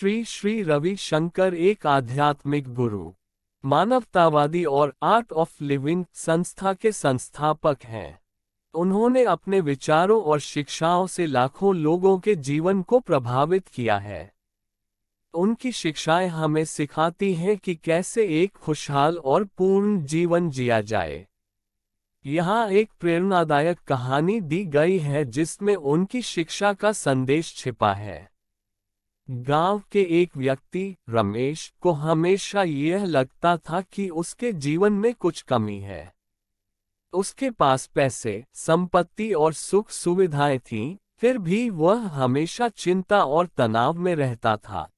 श्री श्री रवि शंकर एक आध्यात्मिक गुरु, मानवतावादी और आर्ट ऑफ लिविंग संस्था के संस्थापक हैं। उन्होंने अपने विचारों और शिक्षाओं से लाखों लोगों के जीवन को प्रभावित किया है। उनकी शिक्षाएं हमें सिखाती हैं कि कैसे एक खुशहाल और पूर्ण जीवन जिया जाए। यहाँ एक प्रेरणादायक कहानी दी गई है जिसमें उनकी शिक्षा का संदेश छिपा है। गांव के एक व्यक्ति रमेश को हमेशा यह लगता था कि उसके जीवन में कुछ कमी है। उसके पास पैसे, संपत्ति और सुख सुविधाएं थीं, फिर भी वह हमेशा चिंता और तनाव में रहता था।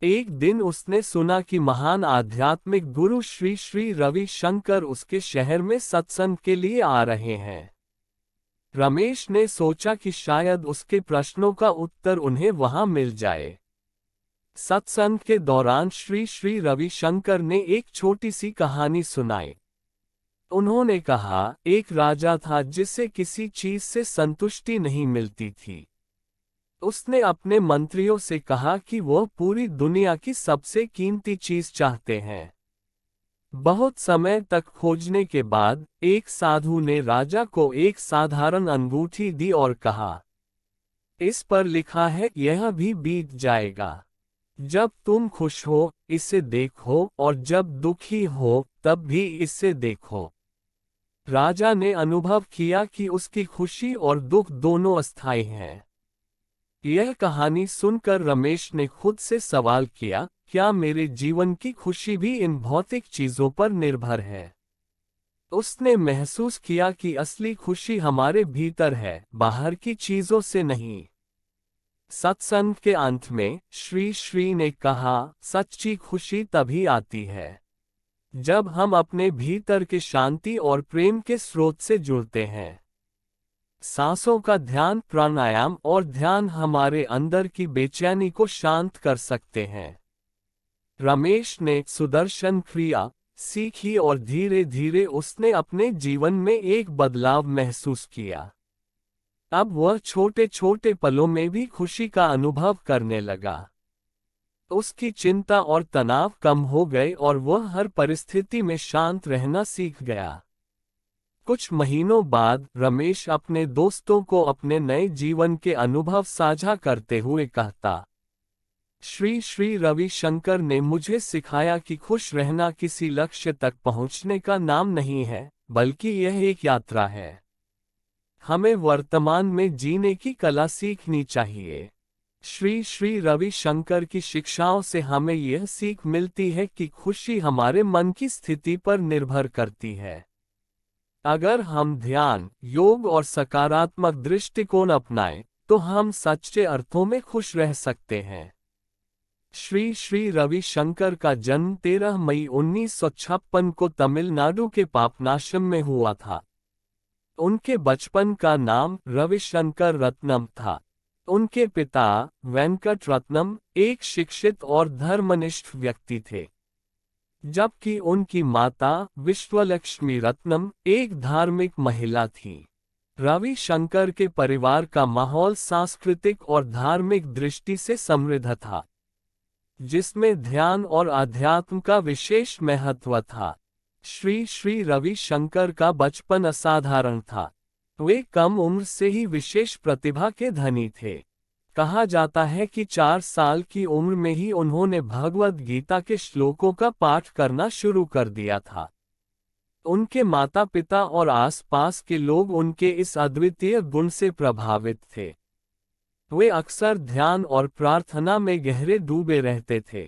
एक दिन उसने सुना कि महान आध्यात्मिक गुरु श्री श्री रवि शंकर उसके शहर में सत्संग के लिए आ रहे हैं। रमेश ने सोचा कि शायद उसके प्रश्नों का उत्तर उन्हें वहां मिल जाए। सत्संग के दौरान श्री श्री रवि शंकर ने एक छोटी सी कहानी सुनाई। उन्होंने कहा, एक राजा था जिसे किसी चीज से संतुष्टि नहीं मिलती थी। उसने अपने मंत्रियों से कहा कि वह पूरी दुनिया की सबसे कीमती चीज चाहते हैं। बहुत समय तक खोजने के बाद एक साधु ने राजा को एक साधारण अंगूठी दी और कहा, इस पर लिखा है यह भी बीत जाएगा। जब तुम खुश हो इसे देखो और जब दुखी हो तब भी इसे देखो। राजा ने अनुभव किया कि उसकी खुशी और दुख दोनों अस्थायी हैं। यह कहानी सुनकर रमेश ने खुद से सवाल किया, क्या मेरे जीवन की खुशी भी इन भौतिक चीजों पर निर्भर है? उसने महसूस किया कि असली खुशी हमारे भीतर है, बाहर की चीजों से नहीं। सत्संग के अंत में श्री श्री ने कहा, सच्ची खुशी तभी आती है जब हम अपने भीतर के शांति और प्रेम के स्रोत से जुड़ते हैं। सांसों का ध्यान, प्राणायाम और ध्यान हमारे अंदर की बेचैनी को शांत कर सकते हैं। रमेश ने सुदर्शन क्रिया सीखी और धीरे धीरे उसने अपने जीवन में एक बदलाव महसूस किया। अब वह छोटे छोटे पलों में भी खुशी का अनुभव करने लगा। उसकी चिंता और तनाव कम हो गए और वह हर परिस्थिति में शांत रहना सीख गया। कुछ महीनों बाद रमेश अपने दोस्तों को अपने नए जीवन के अनुभव साझा करते हुए कहता, श्री श्री रवि शंकर ने मुझे सिखाया कि खुश रहना किसी लक्ष्य तक पहुंचने का नाम नहीं है, बल्कि यह एक यात्रा है। हमें वर्तमान में जीने की कला सीखनी चाहिए। श्री श्री रवि शंकर की शिक्षाओं से हमें यह सीख मिलती है कि खुशी हमारे मन की स्थिति पर निर्भर करती है। अगर हम ध्यान, योग और सकारात्मक दृष्टिकोण अपनाएं, तो हम सच्चे अर्थों में खुश रह सकते हैं। श्री श्री रवि शंकर का जन्म 13 मई 1956 को तमिलनाडु के पापनाशम में हुआ था। उनके बचपन का नाम रविशंकर रत्नम था। उनके पिता वेंकट रत्नम एक शिक्षित और धर्मनिष्ठ व्यक्ति थे, जबकि उनकी माता विश्वलक्ष्मी रत्नम एक धार्मिक महिला थी। रवि शंकर के परिवार का माहौल सांस्कृतिक और धार्मिक दृष्टि से समृद्ध था, जिसमें ध्यान और आध्यात्म का विशेष महत्व था। श्री श्री रवि शंकर का बचपन असाधारण था। वे कम उम्र से ही विशेष प्रतिभा के धनी थे। कहा जाता है कि 4 साल की उम्र में ही उन्होंने भगवद गीता के श्लोकों का पाठ करना शुरू कर दिया था। उनके माता पिता और आसपास के लोग उनके इस अद्वितीय गुण से प्रभावित थे। वे अक्सर ध्यान और प्रार्थना में गहरे डूबे रहते थे,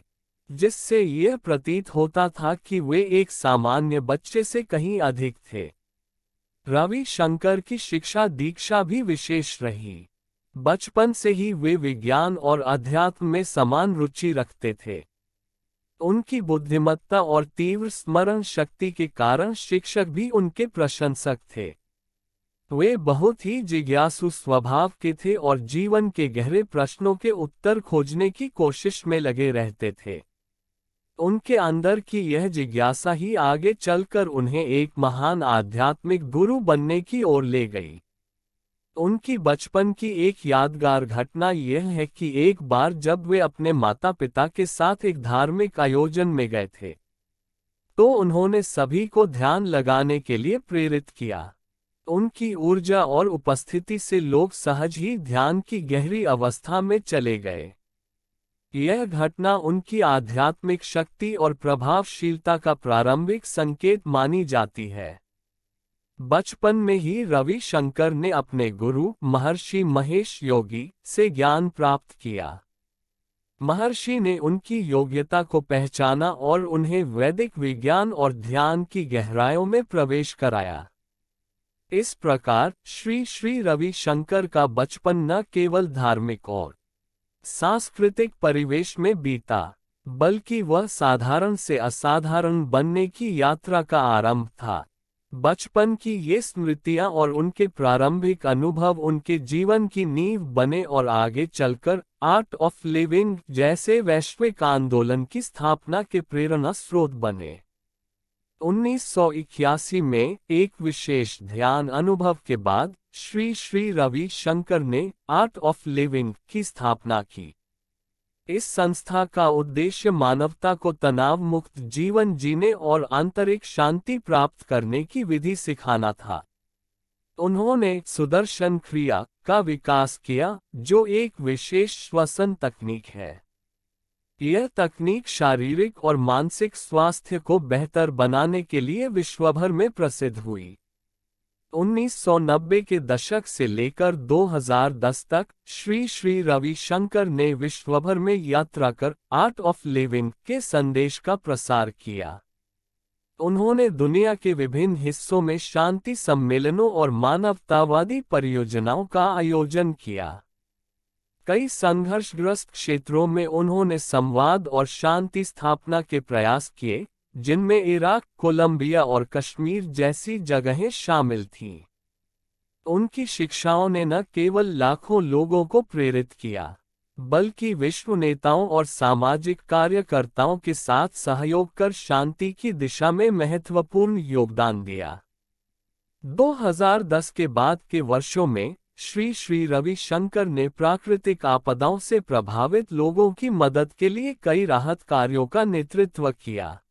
जिससे यह प्रतीत होता था कि वे एक सामान्य बच्चे से कहीं अधिक थे। रवि शंकर की शिक्षा दीक्षा भी विशेष रही। बचपन से ही वे विज्ञान और अध्यात्म में समान रुचि रखते थे। उनकी बुद्धिमत्ता और तीव्र स्मरण शक्ति के कारण शिक्षक भी उनके प्रशंसक थे। वे बहुत ही जिज्ञासु स्वभाव के थे और जीवन के गहरे प्रश्नों के उत्तर खोजने की कोशिश में लगे रहते थे। उनके अंदर की यह जिज्ञासा ही आगे चलकर उन्हें एक महान आध्यात्मिक गुरु बनने की ओर ले गई। उनकी बचपन की एक यादगार घटना यह है कि एक बार जब वे अपने माता पिता के साथ एक धार्मिक आयोजन में गए थे, तो उन्होंने सभी को ध्यान लगाने के लिए प्रेरित किया। उनकी ऊर्जा और उपस्थिति से लोग सहज ही ध्यान की गहरी अवस्था में चले गए। यह घटना उनकी आध्यात्मिक शक्ति और प्रभावशीलता का प्रारंभिक संकेत मानी जाती है। बचपन में ही रवि शंकर ने अपने गुरु महर्षि महेश योगी से ज्ञान प्राप्त किया। महर्षि ने उनकी योग्यता को पहचाना और उन्हें वैदिक विज्ञान और ध्यान की गहराइयों में प्रवेश कराया। इस प्रकार श्री श्री रवि शंकर का बचपन न केवल धार्मिक और सांस्कृतिक परिवेश में बीता, बल्कि वह साधारण से असाधारण बनने की यात्रा का आरंभ था। बचपन की ये स्मृतियां और उनके प्रारंभिक अनुभव उनके जीवन की नींव बने और आगे चलकर आर्ट ऑफ लिविंग जैसे वैश्विक आंदोलन की स्थापना के प्रेरणा स्रोत बने। 1981 में एक विशेष ध्यान अनुभव के बाद श्री श्री रवि शंकर ने आर्ट ऑफ लिविंग की स्थापना की। इस संस्था का उद्देश्य मानवता को तनाव मुक्त जीवन जीने और आंतरिक शांति प्राप्त करने की विधि सिखाना था। उन्होंने सुदर्शन क्रिया का विकास किया, जो एक विशेष श्वसन तकनीक है। यह तकनीक शारीरिक और मानसिक स्वास्थ्य को बेहतर बनाने के लिए विश्वभर में प्रसिद्ध हुई। 1990 के दशक से लेकर 2010 तक श्री श्री रवि शंकर ने विश्वभर में यात्रा कर आर्ट ऑफ लिविंग के संदेश का प्रसार किया। उन्होंने दुनिया के विभिन्न हिस्सों में शांति सम्मेलनों और मानवतावादी परियोजनाओं का आयोजन किया। कई संघर्षग्रस्त क्षेत्रों में उन्होंने संवाद और शांति स्थापना के प्रयास किए, जिनमें इराक, कोलंबिया और कश्मीर जैसी जगहें शामिल थीं। उनकी शिक्षाओं ने न केवल लाखों लोगों को प्रेरित किया, बल्कि विश्व नेताओं और सामाजिक कार्यकर्ताओं के साथ सहयोग कर शांति की दिशा में महत्वपूर्ण योगदान दिया। 2010 के बाद के वर्षों में श्री श्री रवि शंकर ने प्राकृतिक आपदाओं से प्रभावित लोगों की मदद के लिए कई राहत कार्यों का नेतृत्व किया।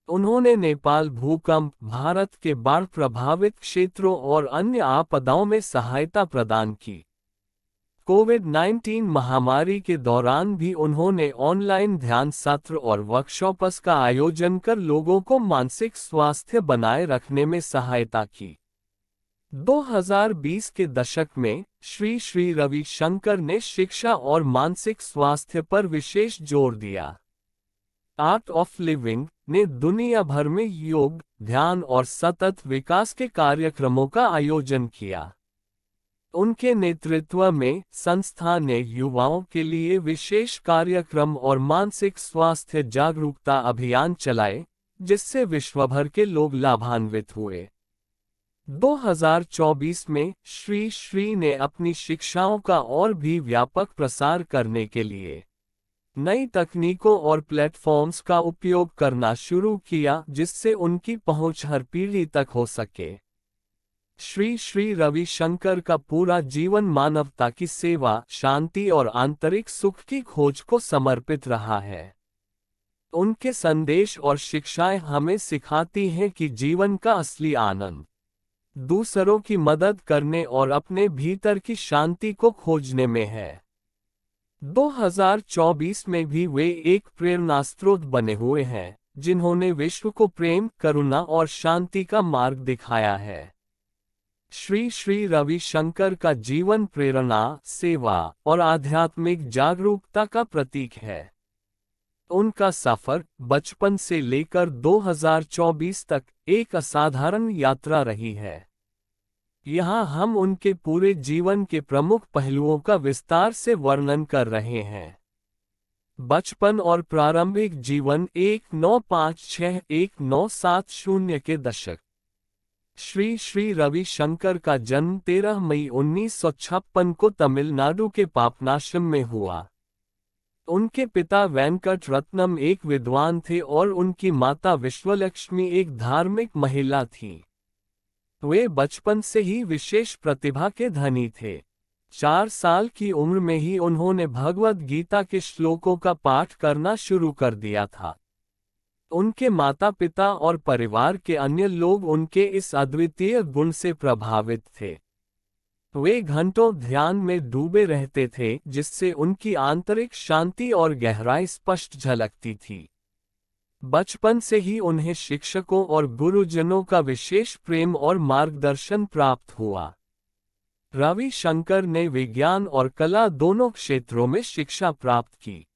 उन्होंने नेपाल भूकंप, भारत के बाढ़ प्रभावित क्षेत्रों और अन्य आपदाओं में सहायता प्रदान की। कोविड-19 महामारी के दौरान भी उन्होंने ऑनलाइन ध्यान सत्र और वर्कशॉप्स का आयोजन कर लोगों को मानसिक स्वास्थ्य बनाए रखने में सहायता की। 2020 के दशक में श्री श्री रवि शंकर ने शिक्षा और मानसिक स्वास्थ्य पर विशेष जोर दिया। आर्ट ऑफ लिविंग ने दुनिया भर में योग, ध्यान और सतत विकास के कार्यक्रमों का आयोजन किया। उनके नेतृत्व में संस्था ने युवाओं के लिए विशेष कार्यक्रम और मानसिक स्वास्थ्य जागरूकता अभियान चलाए, जिससे विश्वभर के लोग लाभान्वित हुए। 2024 में श्री श्री ने अपनी शिक्षाओं का और भी व्यापक प्रसार करने के लिए नई तकनीकों और प्लेटफॉर्म्स का उपयोग करना शुरू किया, जिससे उनकी पहुंच हर पीढ़ी तक हो सके। श्री श्री रवि शंकर का पूरा जीवन मानवता की सेवा, शांति और आंतरिक सुख की खोज को समर्पित रहा है। उनके संदेश और शिक्षाएं हमें सिखाती हैं कि जीवन का असली आनंद दूसरों की मदद करने और अपने भीतर की शांति को खोजने में है। 2024 में भी वे एक प्रेरणास्रोत बने हुए हैं, जिन्होंने विश्व को प्रेम, करुणा और शांति का मार्ग दिखाया है। श्री श्री रवि शंकर का जीवन प्रेरणा, सेवा और आध्यात्मिक जागरूकता का प्रतीक है। उनका सफर बचपन से लेकर 2024 तक एक असाधारण यात्रा रही है। यहाँ हम उनके पूरे जीवन के प्रमुख पहलुओं का विस्तार से वर्णन कर रहे हैं। बचपन और प्रारंभिक जीवन 1956-1970 के दशक। श्री श्री रवि शंकर का जन्म 13 मई 1956 को तमिलनाडु के पापनाशम में हुआ। उनके पिता वेंकट रत्नम एक विद्वान थे और उनकी माता विश्वलक्ष्मी एक धार्मिक महिला थीं। वे बचपन से ही विशेष प्रतिभा के धनी थे। 4 साल की उम्र में ही उन्होंने भगवद गीता के श्लोकों का पाठ करना शुरू कर दिया था। उनके माता पिता और परिवार के अन्य लोग उनके इस अद्वितीय गुण से प्रभावित थे। वे घंटों ध्यान में डूबे रहते थे, जिससे उनकी आंतरिक शांति और गहराई स्पष्ट झलकती थी। बचपन से ही उन्हें शिक्षकों और गुरुजनों का विशेष प्रेम और मार्गदर्शन प्राप्त हुआ। रवि शंकर ने विज्ञान और कला दोनों क्षेत्रों में शिक्षा प्राप्त की।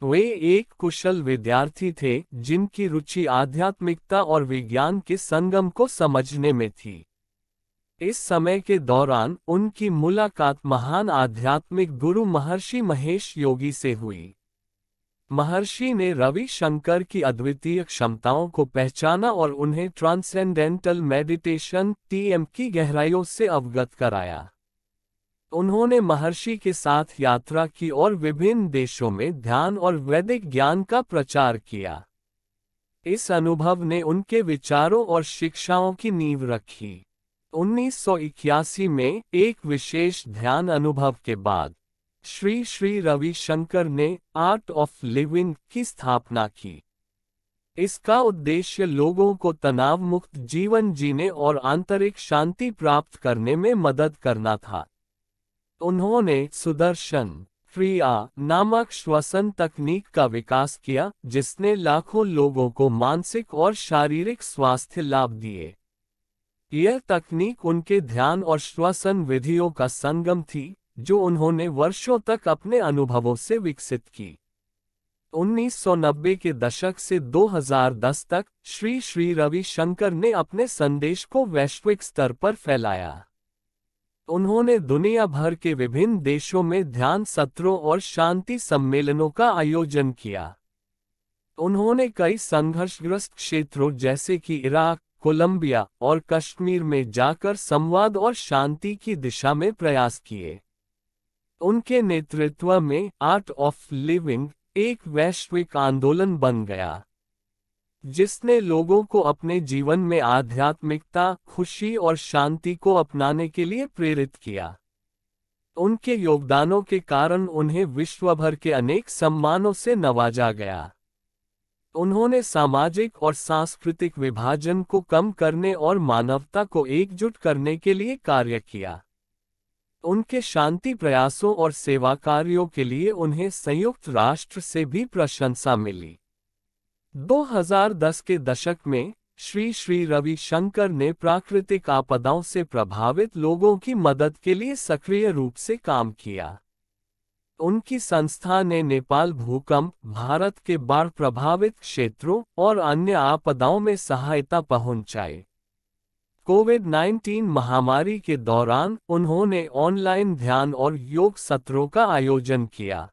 वे एक कुशल विद्यार्थी थे, जिनकी रुचि आध्यात्मिकता और विज्ञान के संगम को समझने में थी। इस समय के दौरान उनकी मुलाकात महान आध्यात्मिक गुरु महर्षि महेश योगी से हुई। महर्षि ने रवि शंकर की अद्वितीय क्षमताओं को पहचाना और उन्हें ट्रांसेंडेंटल मेडिटेशन (TM) की गहराइयों से अवगत कराया। उन्होंने महर्षि के साथ यात्रा की और विभिन्न देशों में ध्यान और वैदिक ज्ञान का प्रचार किया। इस अनुभव ने उनके विचारों और शिक्षाओं की नींव रखी। 1981 में एक विशेष ध्यान अनुभव के बाद श्री श्री रवि शंकर ने आर्ट ऑफ लिविंग की स्थापना की। इसका उद्देश्य लोगों को तनाव मुक्त जीवन जीने और आंतरिक शांति प्राप्त करने में मदद करना था। उन्होंने सुदर्शन क्रिया नामक श्वसन तकनीक का विकास किया, जिसने लाखों लोगों को मानसिक और शारीरिक स्वास्थ्य लाभ दिए। यह तकनीक उनके ध्यान और श्वसन विधियों का संगम थी, जो उन्होंने वर्षों तक अपने अनुभवों से विकसित की। 1990 के दशक से 2010 तक श्री श्री रवि शंकर ने अपने संदेश को वैश्विक स्तर पर फैलाया। उन्होंने दुनिया भर के विभिन्न देशों में ध्यान सत्रों और शांति सम्मेलनों का आयोजन किया। उन्होंने कई संघर्षग्रस्त क्षेत्रों जैसे कि इराक, कोलंबिया और कश्मीर में जाकर संवाद और शांति की दिशा में प्रयास किए। उनके नेतृत्व में आर्ट ऑफ लिविंग एक वैश्विक आंदोलन बन गया, जिसने लोगों को अपने जीवन में आध्यात्मिकता, खुशी और शांति को अपनाने के लिए प्रेरित किया। उनके योगदानों के कारण उन्हें विश्व भर के अनेक सम्मानों से नवाजा गया। उन्होंने सामाजिक और सांस्कृतिक विभाजन को कम करने और मानवता को एकजुट करने के लिए कार्य किया। उनके शांति प्रयासों और सेवा कार्यों के लिए उन्हें संयुक्त राष्ट्र से भी प्रशंसा मिली। 2010 के दशक में श्री श्री रवि शंकर ने प्राकृतिक आपदाओं से प्रभावित लोगों की मदद के लिए सक्रिय रूप से काम किया। उनकी संस्था ने नेपाल भूकंप, भारत के बाढ़ प्रभावित क्षेत्रों और अन्य आपदाओं में सहायता पहुंचाई। कोविड-19 महामारी के दौरान उन्होंने ऑनलाइन ध्यान और योग सत्रों का आयोजन किया,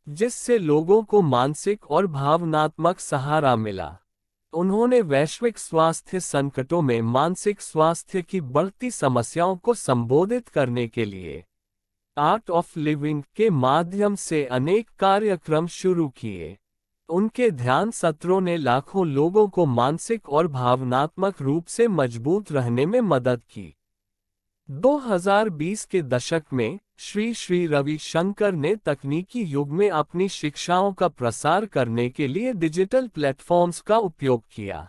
जिससे लोगों को मानसिक और भावनात्मक सहारा मिला। उन्होंने वैश्विक स्वास्थ्य संकटों में मानसिक स्वास्थ्य की बढ़ती समस्याओं को संबोधित करने के लिए आर्ट ऑफ लिविंग के माध्यम से अनेक कार्यक्रम शुरू किए। उनके ध्यान सत्रों ने लाखों लोगों को मानसिक और भावनात्मक रूप से मजबूत रहने में मदद की। 2020 के दशक में श्री श्री रवि शंकर ने तकनीकी युग में अपनी शिक्षाओं का प्रसार करने के लिए डिजिटल प्लेटफॉर्म्स का उपयोग किया।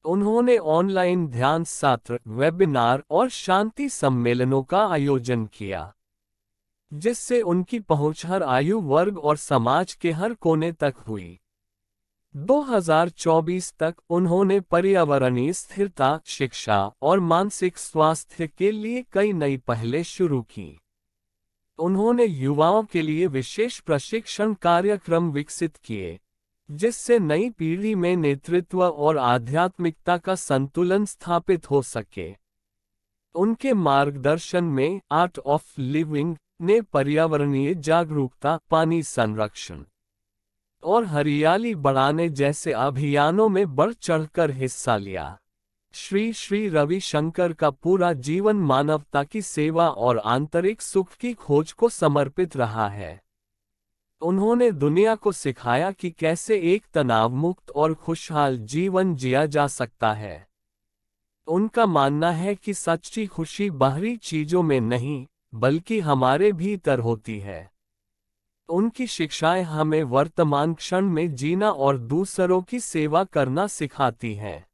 उन्होंने ऑनलाइन ध्यान सत्र, वेबिनार और शांति सम्मेलनों का आयोजन किया, जिससे उनकी पहुंच हर आयु वर्ग और समाज के हर कोने तक हुई। 2024 तक उन्होंने पर्यावरणीय स्थिरता, शिक्षा और मानसिक स्वास्थ्य के लिए कई नई पहलें शुरू की। उन्होंने युवाओं के लिए विशेष प्रशिक्षण कार्यक्रम विकसित किए, जिससे नई पीढ़ी में नेतृत्व और आध्यात्मिकता का संतुलन स्थापित हो सके। उनके मार्गदर्शन में आर्ट ऑफ लिविंग ने पर्यावरणीय जागरूकता, पानी संरक्षण और हरियाली बढ़ाने जैसे अभियानों में बढ़ चढ़कर हिस्सा लिया। श्री श्री रवि शंकर का पूरा जीवन मानवता की सेवा और आंतरिक सुख की खोज को समर्पित रहा है। उन्होंने दुनिया को सिखाया कि कैसे एक तनाव मुक्त और खुशहाल जीवन जिया जा सकता है। उनका मानना है कि सच्ची खुशी बाहरी चीजों में नहीं, बल्कि हमारे भीतर होती है। उनकी शिक्षाएं हमें वर्तमान क्षण में जीना और दूसरों की सेवा करना सिखाती हैं।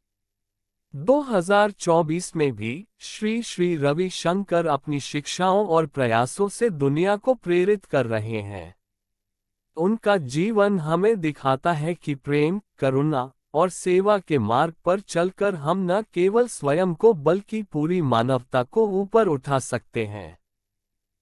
2024 में भी श्री श्री रवि शंकर अपनी शिक्षाओं और प्रयासों से दुनिया को प्रेरित कर रहे हैं। उनका जीवन हमें दिखाता है कि प्रेम, करुणा और सेवा के मार्ग पर चलकर हम न केवल स्वयं को बल्कि पूरी मानवता को ऊपर उठा सकते हैं।